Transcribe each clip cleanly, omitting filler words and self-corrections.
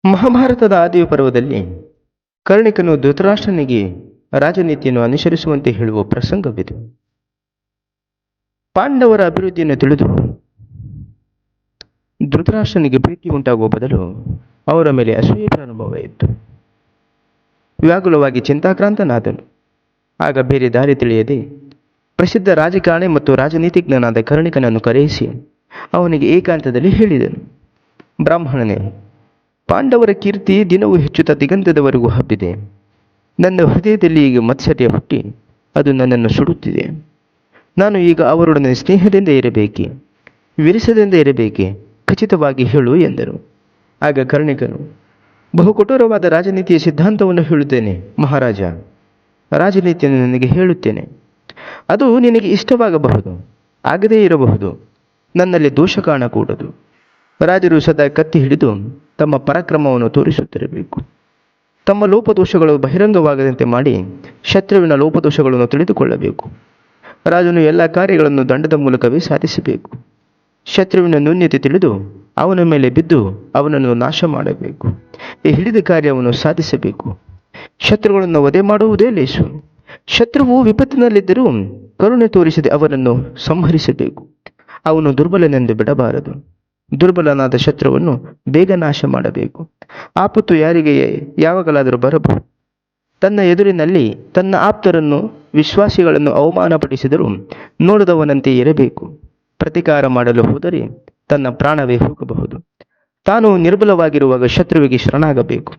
ಮಹಾಭಾರತದ ಆದಿಯ ಪರ್ವದಲ್ಲಿ ಕರ್ಣಿಕನು ಧೃತರಾಷ್ಟ್ರನಿಗೆ ರಾಜನೀತಿಯನ್ನು ಅನುಸರಿಸುವಂತೆ ಹೇಳುವ ಪ್ರಸಂಗವಿದೆ. ಪಾಂಡವರ ಅಭಿವೃದ್ಧಿಯನ್ನು ತಿಳಿದು ಧೃತರಾಷ್ಟ್ರನಿಗೆ ಪ್ರೀತಿ ಉಂಟಾಗುವ ಬದಲು ಅವರ ಮೇಲೆ ಅಸೂಯೆ ಪ್ರಾರಂಭವಾಯಿತು. ವ್ಯಾಕುಲವಾಗಿ ಚಿಂತಾಕ್ರಾಂತನಾದನು. ಆಗ ಬೇರೆ ದಾರಿ ತಿಳಿಯದೆ ಪ್ರಸಿದ್ಧ ರಾಜಕಾರಣಿ ಮತ್ತು ರಾಜನೀತಿಜ್ಞನಾದ ಕರ್ಣಿಕನನ್ನು ಕರೆಯಿಸಿ ಅವನಿಗೆ ಏಕಾಂತದಲ್ಲಿ ಹೇಳಿದನು. ಬ್ರಾಹ್ಮಣನೇ, ಪಾಂಡವರ ಕೀರ್ತಿ ದಿನವೂ ಹೆಚ್ಚುತ್ತಾ ದಿಗಂತದವರೆಗೂ ಹಬ್ಬಿದೆ. ನನ್ನ ಹೃದಯದಲ್ಲಿ ಈಗ ಮತ್ಸರ್ಯ ಹುಟ್ಟಿ ಅದು ನನ್ನನ್ನು ಸುಡುತ್ತಿದೆ. ನಾನು ಈಗ ಅವರೊಡನೆ ಸ್ನೇಹದಿಂದ ಇರಬೇಕೆ, ವಿರಸದಿಂದ ಇರಬೇಕೆ? ಖಚಿತವಾಗಿ ಹೇಳು ಎಂದರು. ಆಗ ಕರ್ಣಿಕನು, ಬಹು ಕಠೋರವಾದ ರಾಜನೀತಿಯ ಸಿದ್ಧಾಂತವನ್ನು ಹೇಳುತ್ತೇನೆ ಮಹಾರಾಜ. ರಾಜನೀತಿಯನ್ನು ನನಗೆ ಹೇಳುತ್ತೇನೆ. ಅದು ನಿನಗೆ ಇಷ್ಟವಾಗಬಹುದು, ಆಗದೇ ಇರಬಹುದು. ನನ್ನಲ್ಲಿ ದೋಷ ಕಾಣಕೂಡದು. ರಾಜರು ಸದಾ ಕತ್ತಿ ಹಿಡಿದು ತಮ್ಮ ಪರಾಕ್ರಮವನ್ನು ತೋರಿಸುತ್ತಿರಬೇಕು. ತಮ್ಮ ಲೋಪದೋಷಗಳು ಬಹಿರಂಗವಾಗದಂತೆ ಮಾಡಿ ಶತ್ರುವಿನ ಲೋಪದೋಷಗಳನ್ನು ತಿಳಿದುಕೊಳ್ಳಬೇಕು. ರಾಜನು ಎಲ್ಲ ಕಾರ್ಯಗಳನ್ನು ದಂಡದ ಮೂಲಕವೇ ಸಾಧಿಸಬೇಕು. ಶತ್ರುವಿನ ನ್ಯೂನ್ಯತೆ ತಿಳಿದು ಅವನ ಮೇಲೆ ಬಿದ್ದು ಅವನನ್ನು ನಾಶ ಮಾಡಬೇಕು. ಈ ಹಿಡಿದ ಕಾರ್ಯವನ್ನು ಸಾಧಿಸಬೇಕು. ಶತ್ರುಗಳನ್ನು ವಧೆ ಮಾಡುವುದೇ ಲೇಸು. ಶತ್ರುವು ವಿಪತ್ತಿನಲ್ಲಿದ್ದರೂ ಕರುಣೆ ತೋರಿಸದೆ ಅವನನ್ನು ಸಂಹರಿಸಬೇಕು. ಅವನು ದುರ್ಬಲನೆಂದು ಬಿಡಬಾರದು. ದುರ್ಬಲನಾದ ಶತ್ರುವನ್ನು ಬೇಗ ನಾಶ ಮಾಡಬೇಕು. ಆಪತ್ತು ಯಾರಿಗೆ ಯಾವಾಗಲಾದರೂ ಬರಬಹುದು. ತನ್ನ ಎದುರಿನಲ್ಲಿ ತನ್ನ ಆಪ್ತರನ್ನು ವಿಶ್ವಾಸಿಗಳನ್ನು ಅವಮಾನಪಡಿಸಿದರೂ ನೋಡದವನಂತೆ ಇರಬೇಕು. ಪ್ರತಿಕಾರ ಮಾಡಲು ಹೋದರೆ ತನ್ನ ಪ್ರಾಣವೇ ಹೋಗಬಹುದು. ತಾನು ನಿರ್ಬಲವಾಗಿರುವಾಗ ಶತ್ರುವಿಗೆ ಶರಣಾಗಬೇಕು.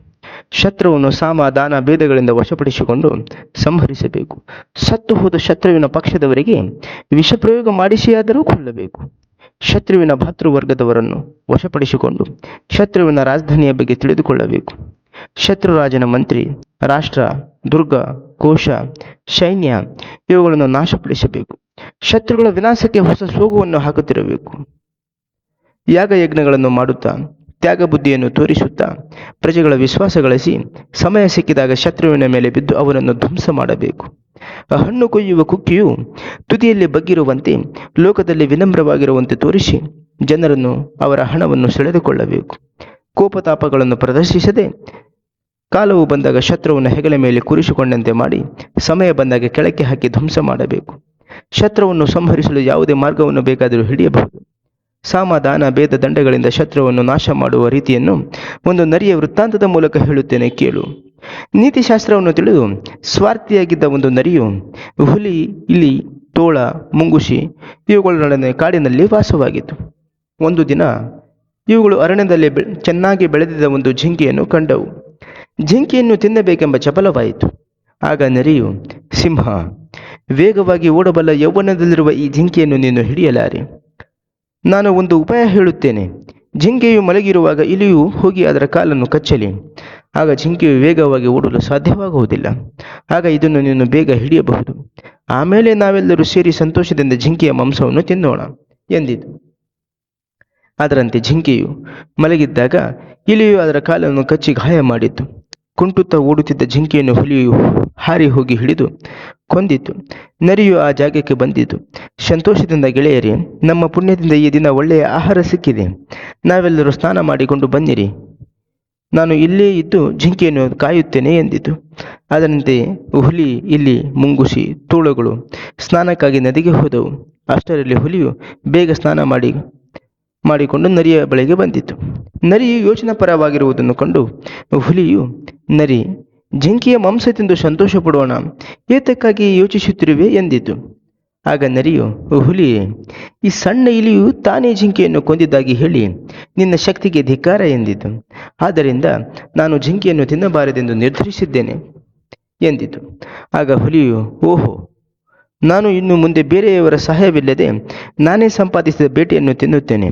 ಶತ್ರುವನ್ನು ಸಾಮ ದಾನ ಭೇದಗಳಿಂದ ವಶಪಡಿಸಿಕೊಂಡು ಸಂಹರಿಸಬೇಕು. ಸತ್ತು ಹೋದ ಶತ್ರುವಿನ ಪಕ್ಷದವರಿಗೆ ವಿಷಪ್ರಯೋಗ ಮಾಡಿಸಿಯಾದರೂ ಕೊಲ್ಲಬೇಕು. ಶತ್ರುವಿನ ಭಾತೃವರ್ಗದವರನ್ನು ವಶಪಡಿಸಿಕೊಂಡು ಶತ್ರುವಿನ ರಾಜಧಾನಿಯ ಬಗ್ಗೆ ತಿಳಿದುಕೊಳ್ಳಬೇಕು. ಶತ್ರುರಾಜನ ಮಂತ್ರಿ, ರಾಷ್ಟ್ರ, ದುರ್ಗ, ಕೋಶ, ಸೈನ್ಯ ಇವುಗಳನ್ನು ನಾಶಪಡಿಸಬೇಕು. ಶತ್ರುಗಳ ವಿನಾಶಕ್ಕೆ ಹೊಸ ಸೋಗುವನ್ನು ಹಾಕುತ್ತಿರಬೇಕು. ಯಾಗಯಜ್ಞಗಳನ್ನು ಮಾಡುತ್ತಾ ತ್ಯಾಗ ಬುದ್ಧಿಯನ್ನು ತೋರಿಸುತ್ತಾ ಪ್ರಜೆಗಳ ವಿಶ್ವಾಸ ಗಳಿಸಿ ಸಮಯ ಸಿಕ್ಕಿದಾಗ ಶತ್ರುವಿನ ಮೇಲೆ ಬಿದ್ದು ಅವರನ್ನು ಧ್ವಂಸ ಮಾಡಬೇಕು. ಹಣ್ಣು ಕೊಯ್ಯುವ ಕುಕ್ಕಿಯು ತುದಿಯಲ್ಲಿ ಬಗ್ಗಿರುವಂತೆ ಲೋಕದಲ್ಲಿ ವಿನಮ್ರವಾಗಿರುವಂತೆ ತೋರಿಸಿ ಜನರನ್ನು ಅವರ ಹಣವನ್ನು ಸೆಳೆದುಕೊಳ್ಳಬೇಕು. ಕೋಪತಾಪಗಳನ್ನು ಪ್ರದರ್ಶಿಸದೆ ಕಾಲವು ಬಂದಾಗ ಶತ್ರುವನ್ನು ಹೆಗಲ ಮೇಲೆ ಕೂರಿಸಿಕೊಂಡಂತೆ ಮಾಡಿ ಸಮಯ ಬಂದಾಗ ಕೆಳಕ್ಕೆ ಹಾಕಿ ಧ್ವಂಸ ಮಾಡಬೇಕು. ಶತ್ರುವನ್ನು ಸಂಹರಿಸಲು ಯಾವುದೇ ಮಾರ್ಗವನ್ನು ಬೇಕಾದರೂ ಹಿಡಿಯಬಹುದು. ಸಾಮ ದಾನ ಭೇದ ದಂಡಗಳಿಂದ ಶತ್ರುವನ್ನು ನಾಶ ಮಾಡುವ ರೀತಿಯನ್ನು ಒಂದು ನರಿಯ ವೃತ್ತಾಂತದ ಮೂಲಕ ಹೇಳುತ್ತೇನೆ ಕೇಳು. ನೀತಿಶಾಸ್ತ್ರವನ್ನು ತಿಳಿದು ಸ್ವಾರ್ಥಿಯಾಗಿದ್ದ ಒಂದು ನರಿಯು ಹುಲಿ, ಇಲಿ, ತೋಳ, ಮುಂಗುಸಿ ಇವುಗಳೊಡನೆ ಕಾಡಿನಲ್ಲಿ ವಾಸವಾಗಿತ್ತು. ಒಂದು ದಿನ ಇವುಗಳು ಅರಣ್ಯದಲ್ಲಿ ಚೆನ್ನಾಗಿ ಬೆಳೆದಿದ್ದ ಒಂದು ಜಿಂಕೆಯನ್ನು ಕಂಡವು. ಜಿಂಕೆಯನ್ನು ತಿನ್ನಬೇಕೆಂಬ ಚಪಲವಾಯಿತು. ಆಗ ನರಿಯು, ಸಿಂಹ, ವೇಗವಾಗಿ ಓಡಬಲ್ಲ ಯೌವನದಲ್ಲಿರುವ ಈ ಜಿಂಕೆಯನ್ನು ನೀನು ಹಿಡಿಯಲಾರೆ. ನಾನು ಒಂದು ಉಪಾಯ ಹೇಳುತ್ತೇನೆ. ಜಿಂಕೆಯು ಮಲಗಿರುವಾಗ ಇಲಿಯು ಹೋಗಿ ಅದರ ಕಾಲನ್ನು ಕಚ್ಚಲಿ. ಆಗ ಜಿಂಕೆಯು ವೇಗವಾಗಿ ಓಡಲು ಸಾಧ್ಯವಾಗುವುದಿಲ್ಲ. ಆಗ ಇದನ್ನು ನೀನು ಬೇಗ ಹಿಡಿಯಬಹುದು. ಆಮೇಲೆ ನಾವೆಲ್ಲರೂ ಸೇರಿ ಸಂತೋಷದಿಂದ ಜಿಂಕೆಯ ಮಾಂಸವನ್ನು ತಿನ್ನೋಣ ಎಂದಿತು. ಅದರಂತೆ ಜಿಂಕೆಯು ಮಲಗಿದ್ದಾಗ ಇಲಿಯು ಅದರ ಕಾಲನ್ನು ಕಚ್ಚಿ ಗಾಯ ಮಾಡಿತು. ಕುಂಟುತ್ತಾ ಓಡುತ್ತಿದ್ದ ಜಿಂಕೆಯನ್ನು ಹುಲಿಯು ಹಾರಿ ಹೋಗಿ ಹಿಡಿದು ಕೊಂದಿತು. ನರಿಯು ಆ ಜಾಗಕ್ಕೆ ಬಂದಿತು. ಸಂತೋಷದಿಂದ, ಗೆಳೆಯರೇ, ನಮ್ಮ ಪುಣ್ಯದಿಂದ ಈ ದಿನ ಒಳ್ಳೆಯ ಆಹಾರ ಸಿಕ್ಕಿದೆ. ನಾವೆಲ್ಲರೂ ಸ್ನಾನ ಮಾಡಿಕೊಂಡು ಬನ್ನಿರಿ. ನಾನು ಇಲ್ಲೇ ಇದ್ದು ಜಿಂಕೆಯನ್ನು ಕಾಯುತ್ತೇನೆ ಎಂದಿತು. ಅದರಂತೆ ಹುಲಿ, ಇಲಿ, ಮುಂಗುಸಿ, ತೋಳುಗಳು ಸ್ನಾನಕ್ಕಾಗಿ ನದಿಗೆ ಹೋದವು. ಅಷ್ಟರಲ್ಲಿ ಹುಲಿಯು ಬೇಗ ಸ್ನಾನ ಮಾಡಿಕೊಂಡು ನರಿಯ ಬಳಿಗೆ ಬಂದಿತು. ನರಿಯು ಯೋಚನಾಪರವಾಗಿರುವುದನ್ನು ಕಂಡು ಹುಲಿಯು, ನರಿ, ಜಿಂಕೆಯ ಮಾಂಸ ತಿಂದು ಸಂತೋಷ ಪಡೋಣ, ಏತಕ್ಕಾಗಿ ಯೋಚಿಸುತ್ತಿರುವೆ ಎಂದಿತು. ಆಗ ನರಿಯು, ಹುಲಿಯೇ, ಈ ಸಣ್ಣ ಇಲಿಯು ತಾನೇ ಜಿಂಕೆಯನ್ನು ಕೊಂದಿದ್ದಾಗಿ ಹೇಳಿ ನಿನ್ನ ಶಕ್ತಿಗೆ ಧಿಕ್ಕಾರ ಎಂದಿತು. ಆದ್ದರಿಂದ ನಾನು ಜಿಂಕೆಯನ್ನು ತಿನ್ನಬಾರದೆಂದು ನಿರ್ಧರಿಸಿದ್ದೇನೆ ಎಂದಿತು. ಆಗ ಹುಲಿಯು, ಓಹೋ, ನಾನು ಇನ್ನು ಮುಂದೆ ಬೇರೆಯವರ ಸಹಾಯವಿಲ್ಲದೆ ನಾನೇ ಸಂಪಾದಿಸಿದ ಬೇಟೆಯನ್ನು ತಿನ್ನುತ್ತೇನೆ.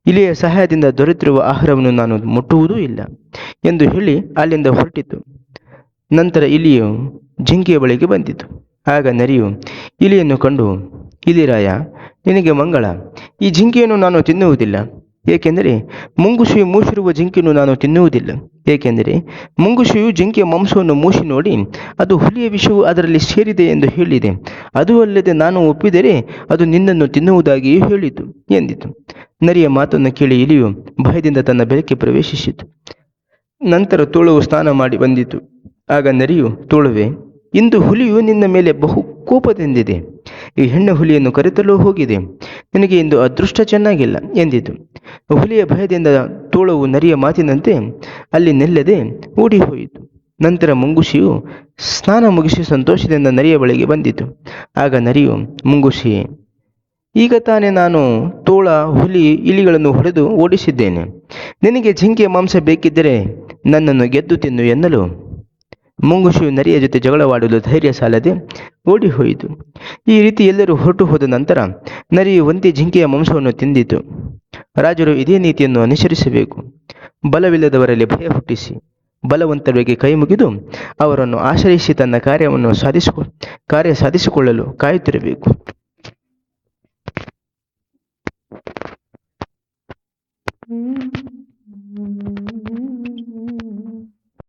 ಇಲಿಯ ಸಹಾಯದಿಂದ ದೊರೆತಿರುವ ಆಹಾರವನ್ನು ನಾನು ಮುಟ್ಟುವುದೂ ಇಲ್ಲ ಎಂದು ಹೇಳಿ ಅಲ್ಲಿಂದ ಹೊರಟಿತು. ನಂತರ ಇಲಿಯು ಜಿಂಕೆಯ ಬಳಿಗೆ ಬಂದಿತು. ಆಗ ನರಿಯು ಇಲಿಯನ್ನು ಕಂಡು, ಇಲಿರಾಯ, ನಿನಗೆ ಮಂಗಳ. ಈ ಜಿಂಕೆಯನ್ನು ನಾನು ತಿನ್ನುವುದಿಲ್ಲ. ಏಕೆಂದರೆ ಮುಂಗುಸಿಯು ಮೂಸಿರುವ ಜಿಂಕೆಯನ್ನು ನಾನು ತಿನ್ನುವುದಿಲ್ಲ. ಏಕೆಂದರೆ ಮುಂಗುಸಿಯು ಜಿಂಕೆಯ ಮಾಂಸವನ್ನು ಮೂಸಿ ನೋಡಿ ಅದು ಹುಲಿಯ ವಿಷವು ಅದರಲ್ಲಿ ಸೇರಿದೆ ಎಂದು ಹೇಳಿದೆ. ಅದೂ ಅಲ್ಲದೆ ನಾನು ಒಪ್ಪಿದರೆ ಅದು ನಿನ್ನನ್ನು ತಿನ್ನುವುದಾಗಿಯೂ ಹೇಳಿತು ಎಂದಿತು. ನರಿಯ ಮಾತನ್ನು ಕೇಳಿ ಇಲಿಯು ಭಯದಿಂದ ತನ್ನ ಬೆಳಕ್ಕೆ ಪ್ರವೇಶಿಸಿತು. ನಂತರ ತೋಳವು ಸ್ನಾನ ಮಾಡಿ ಬಂದಿತು. ಆಗ ನರಿಯು, ತೋಳುವೆ, ಇಂದು ಹುಲಿಯು ನಿನ್ನ ಮೇಲೆ ಬಹು ಕೋಪದಿಂದಿದೆ. ಈ ಹೆಣ್ಣು ಹುಲಿಯನ್ನು ಕರೆತಲು ಹೋಗಿದೆ. ನಿನಗೆ ಇಂದು ಅದೃಷ್ಟ ಚೆನ್ನಾಗಿಲ್ಲ ಎಂದಿತು. ಹುಲಿಯ ಭಯದಿಂದ ತೋಳವು ನರಿಯ ಮಾತಿನಂತೆ ಅಲ್ಲಿ ನಿಲ್ಲದೆ ಓಡಿ ಹೋಯಿತು. ನಂತರ ಮುಂಗುಸಿಯು ಸ್ನಾನ ಮುಗಿಸಿ ಸಂತೋಷದಿಂದ ನರಿಯ ಬಳಿಗೆ ಬಂದಿತು. ಆಗ ನರಿಯು, ಮುಂಗುಸಿಯೇ, ಈಗ ತಾನೇ ನಾನು ತೋಳ, ಹುಲಿ, ಇಲಿಗಳನ್ನು ಹೊಡೆದು ಓಡಿಸಿದ್ದೇನೆ. ನಿನಗೆ ಜಿಂಕೆಯ ಮಾಂಸ ಬೇಕಿದ್ದರೆ ನನ್ನನ್ನು ಗೆದ್ದು ತಿನ್ನು ಎನ್ನಲು ಮುಂಗುಸಿಯು ನರಿಯ ಜೊತೆ ಜಗಳವಾಡಲು ಧೈರ್ಯ ಸಾಲದೆ ಓಡಿ ಹೋಯಿತು. ಈ ರೀತಿ ಎಲ್ಲರೂ ಹೊರಟು ಹೋದ ನಂತರ ನರಿಯು ಒಂದೇ ಜಿಂಕೆಯ ಮಾಂಸವನ್ನು ತಿಂದಿತು. ರಾಜರು ಇದೇ ನೀತಿಯನ್ನು ಅನುಸರಿಸಬೇಕು. ಬಲವಿಲ್ಲದವರಲ್ಲಿ ಭಯ ಹುಟ್ಟಿಸಿ ಬಲವಂತರಿಗೆ ಕೈ ಮುಗಿದು ಅವರನ್ನು ಆಶ್ರಯಿಸಿ ತನ್ನ ಕಾರ್ಯ ಸಾಧಿಸಿಕೊಳ್ಳಲು ಕಾಯುತ್ತಿರಬೇಕು.